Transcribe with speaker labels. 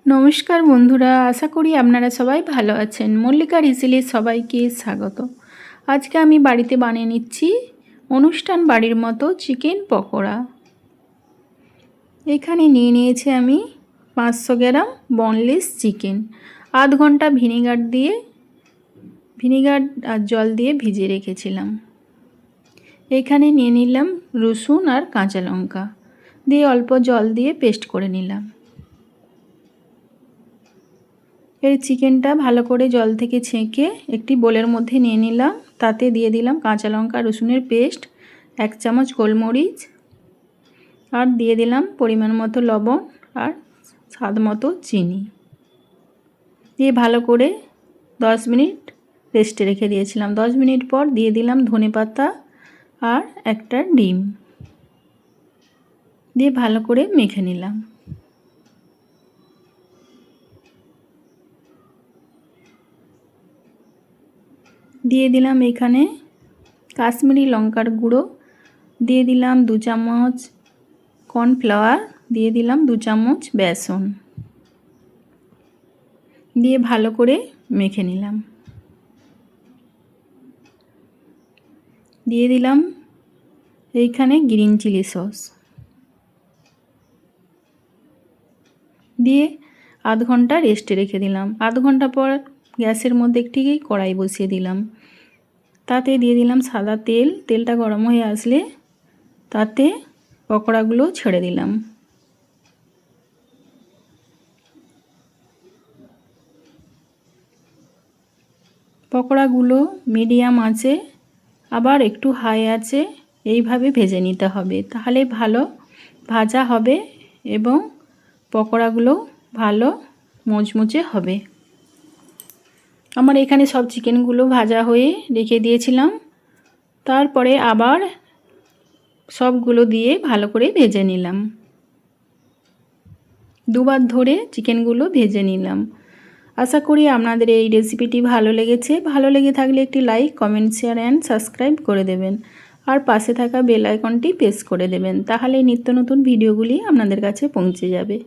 Speaker 1: নমস্কার বন্ধুরা, আশা করি আপনারা সবাই ভালো আছেন। মল্লিকার ইজিলি সবাইকে স্বাগত। আজকে আমি বাড়িতে বানিয়ে নিচ্ছি অনুষ্ঠান বাড়ির মতো চিকেন পকোড়া। এখানে নিয়ে নিয়েছি আমি 500 গ্রাম বোনলেস চিকেন। আধ ঘন্টা ভিনিগার আর জল দিয়ে ভিজিয়ে রেখেছিলাম। এখানে নিয়ে নিলাম রসুন আর কাঁচা লঙ্কা দিয়ে অল্প জল দিয়ে পেস্ট করে নিলাম। এর চিকেনটা ভালো করে জল থেকে ছেঁকে একটি বোলের মধ্যে নিয়ে নিলাম। তাতে দিয়ে দিলাম কাঁচা লঙ্কা রসুনের পেস্ট, 1 চামচ গোলমরিচ, আর দিয়ে দিলাম পরিমাণ মতো লবণ আর স্বাদ মতো চিনি দিয়ে ভালো করে 10 মিনিট রেস্টে রেখে দিয়েছিলাম। 10 মিনিট পর দিয়ে দিলাম ধনেপাতা আর একটা ডিম দিয়ে ভালো করে মেখে নিলাম। দিয়ে দিলাম এখানে কাশ্মীরি লঙ্কার গুঁড়ো, দিয়ে দিলাম 2 চামচ কর্নফ্লাওয়ার, দিয়ে দিলাম 2 চামচ বেসন দিয়ে ভালো করে মেখে নিলাম। দিয়ে দিলাম এইখানে গ্রিন চিলি সস দিয়ে আধ ঘন্টা রেস্টে রেখে দিলাম। আধ ঘন্টা পর গ্যাসের মধ্যে একটি কড়াই বসিয়ে দিলাম। তাতে দিয়ে দিলাম সাদা তেল। তেলটা গরম হয়ে আসলে তাতে পকোড়াগুলো ছেড়ে দিলাম। পকোড়াগুলো মিডিয়াম আঁচে আবার একটু হাই আঁচে এইভাবে ভেজে নিতে হবে, তাহলে ভালো ভাজা হবে এবং পকোড়াগুলো ভালো মুচমুচে হবে। আমার এখানে সব চিকেনগুলো ভাজা হয়ে রেখে দিয়েছিলাম। তারপরে আবার সবগুলো দিয়ে ভালো করে ভেজে নিলাম। দুবার ধরে চিকেনগুলো ভেজে নিলাম। আশা করি আপনাদের এই রেসিপিটি ভালো লেগেছে। ভালো লেগে থাকলে একটি like, comment, share and subscribe করে দেবেন আর পাশে থাকা বেল আইকনটি প্রেস করে দেবেন, তাহলে নিত্য নতুন ভিডিওগুলি আপনাদের কাছে পৌঁছে যাবে।